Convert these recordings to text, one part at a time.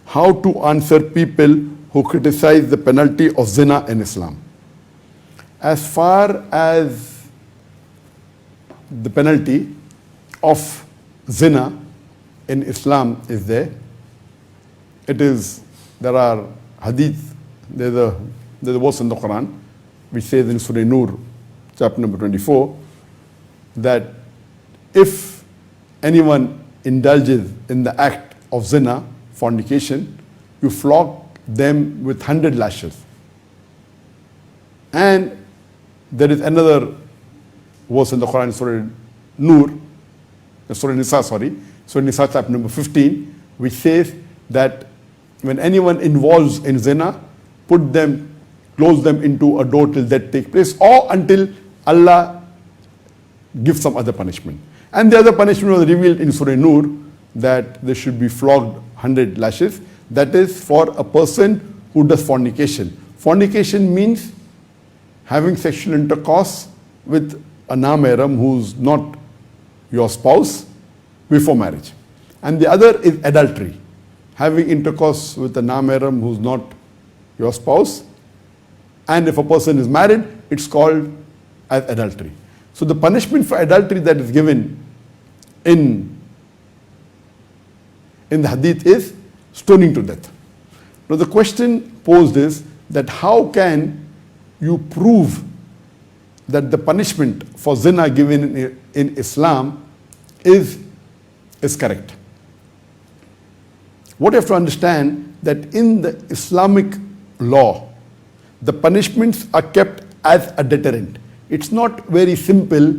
how to answer people who criticize the penalty of zina in Islam. As far as the penalty of zina in Islam is there, there are hadith, there's a verse in the Quran which says in Surah Nur, chapter number 24, that if anyone indulges in the act of zina, fornication, you flog them with 100 lashes. And there is another verse in the Quran, Surah Nisa chapter number 15, which says that when anyone involves in zina, close them into a door till that takes place, or until Allah gives some other punishment. And the other punishment was revealed in Surah Nur, that they should be flogged 100 lashes. That is for a person who does fornication. Fornication means having sexual intercourse with a na-mahram who's not your spouse before marriage. And the other is adultery, having intercourse with a na-mahram who's not your spouse. And if a person is married, it's called as adultery. So the punishment for adultery that is given in the hadith is stoning to death. Now the question posed is that how can you prove that the punishment for zina given in Islam is correct? What you have to understand, that in the Islamic law, the punishments are kept as a deterrent. It's not very simple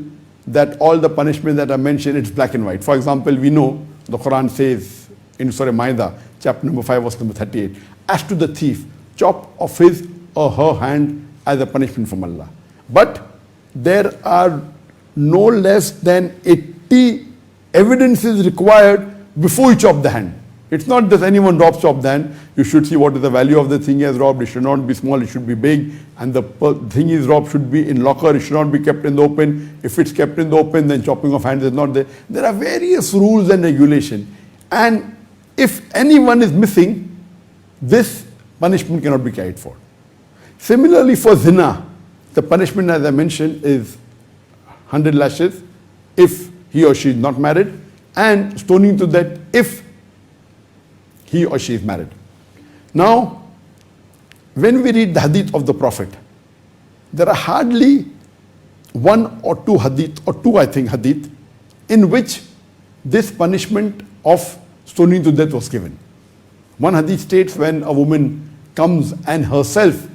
that all the punishments that are mentioned, it's black and white. For example, we know the Quran says in Surah Maida, chapter number 5, verse number 38, as to the thief, chop off his or her hand as a punishment from Allah. But there are no less than 80 evidences required before you chop the hand. It's not that anyone chop the hand. You should see what is the value of the thing he has robbed. It should not be small, it should be big. And the thing is robbed should be in locker. It should not be kept in the open. If it's kept in the open, then chopping of hands is not there. There are various rules and regulations. And if anyone is missing, this punishment cannot be carried for. Similarly, for zina, the punishment, as I mentioned, is 100 lashes if he or she is not married, and stoning to death if he or she is married. Now, when we read the hadith of the Prophet, there are hardly one or two hadith, hadith, in which this punishment of stoning to death was given. One hadith states when a woman comes and herself,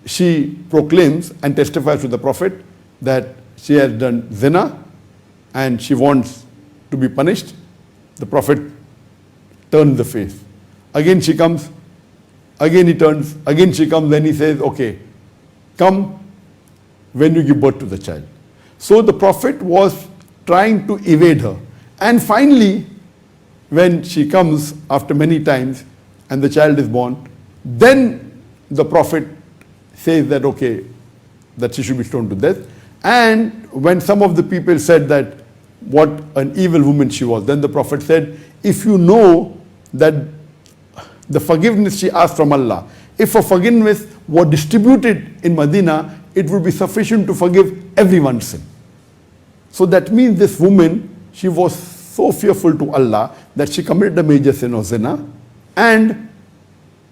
she proclaims and testifies to the Prophet that she has done zina and she wants to be punished. The Prophet turns the face. Again she comes, again he turns, again she comes, then he says, okay, come when you give birth to the child. So the Prophet was trying to evade her. And finally, when she comes after many times and the child is born, then the Prophet says that, okay, that she should be stoned to death. And when some of the people said that what an evil woman she was, then the Prophet said, if you know that the forgiveness she asked from Allah, if a forgiveness were distributed in Medina, it would be sufficient to forgive everyone's sin. So that means this woman, she was so fearful to Allah that she committed a major sin of zina, and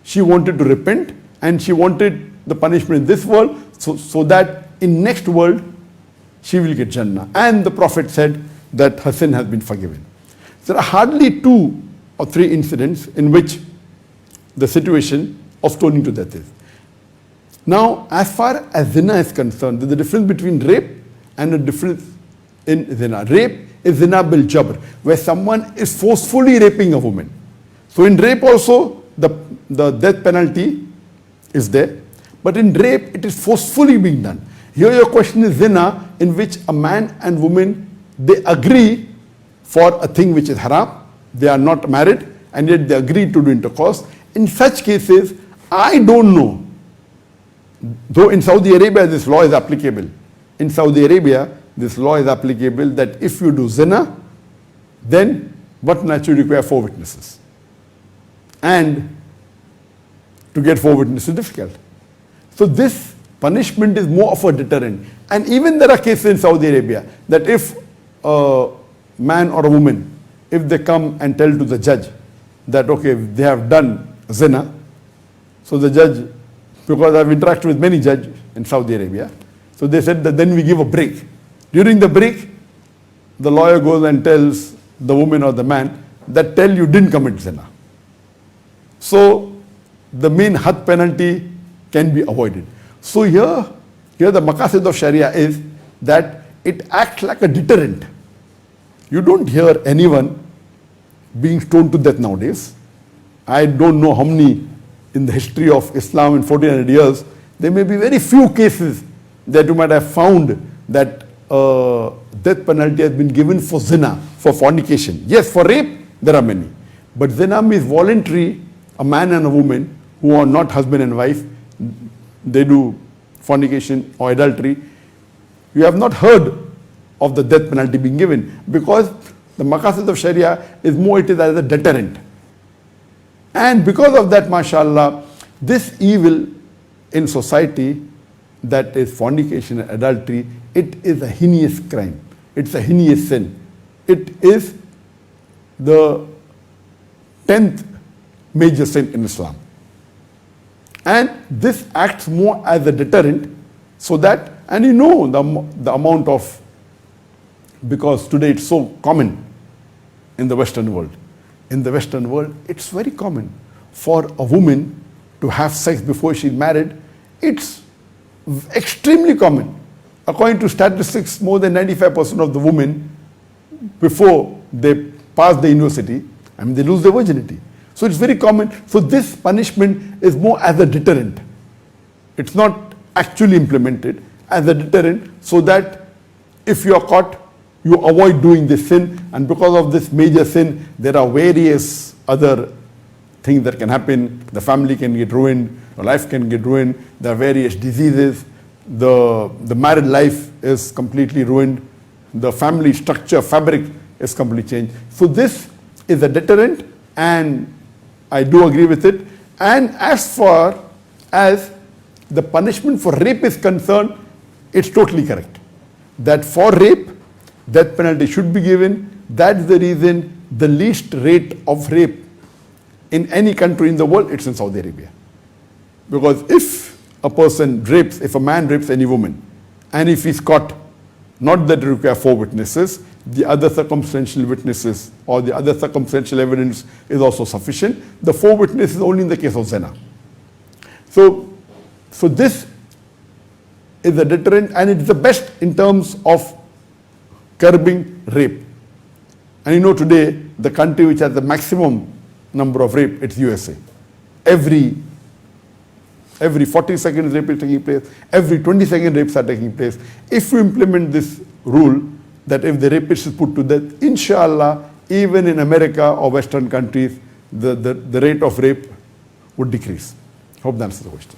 she wanted to repent, and she wanted the punishment in this world so that in next world she will get Jannah. And the Prophet said that her sin has been forgiven. There are hardly 2 or 3 incidents in which the situation of stoning to death is. Now, as far as zina is concerned, there's a difference between rape and a difference in zina. Rape is zina bil jabr, where someone is forcefully raping a woman. So in rape also, the death penalty is there. But in rape, it is forcefully being done. Here your question is zina, in which a man and woman, they agree for a thing which is haram. They are not married, and yet they agree to do intercourse. In such cases, I don't know. Though in Saudi Arabia, this law is applicable. In Saudi Arabia, this law is applicable that if you do zina, then what naturally require 4 witnesses. and to get 4 witnesses is difficult. So this punishment is more of a deterrent. And even there are cases in Saudi Arabia that if a man or a woman, if they come and tell to the judge that, okay, they have done zina, so the judge, because I've interacted with many judges in Saudi Arabia, so they said that then we give a break. During the break, the lawyer goes and tells the woman or the man that tell you didn't commit zina. So the main had penalty can be avoided. So here the maqasid of Sharia is that it acts like a deterrent. You don't hear anyone being stoned to death nowadays. I don't know how many in the history of Islam in 1400 years. There may be very few cases that you might have found that death penalty has been given for zina, for fornication. Yes, for rape, there are many. But zina means voluntary, a man and a woman who are not husband and wife, they do fornication or adultery. You have not heard of the death penalty being given because the maqasid of Sharia is more it is as a deterrent. And because of that, mashallah, this evil in society, that is fornication and adultery, it is a heinous crime. It's a heinous sin. It is the 10th major sin in Islam. And this acts more as a deterrent so that, and you know the amount of, because today it's so common in the Western world. In the Western world, it's very common for a woman to have sex before she's married. It's extremely common. According to statistics, more than 95% of the women, before they pass the university, they lose their virginity. So it's very common. So this punishment is more as a deterrent. It's not actually implemented as a deterrent so that if you are caught, you avoid doing this sin. And because of this major sin, there are various other things that can happen. The family can get ruined, your life can get ruined, there are various diseases, the married life is completely ruined, the family structure, fabric is completely changed. So this is a deterrent, and I do agree with it. And as far as the punishment for rape is concerned, it's totally correct. That for rape, death penalty should be given. That's the reason the least rate of rape in any country in the world, it's in Saudi Arabia. Because if a person rapes, if a man rapes any woman, and if he's caught, not that you require 4 witnesses, the other circumstantial witnesses or the other circumstantial evidence is also sufficient. The 4 witnesses only in the case of zina. So this is a deterrent, and it's the best in terms of curbing rape. And you know today, the country which has the maximum number of rape, it's USA. Every 40 seconds rape is taking place, every 20 second rapes are taking place. If you implement this rule, that if the rapist is put to death, inshallah, even in America or Western countries, the rate of rape would decrease. Hope that answers the question.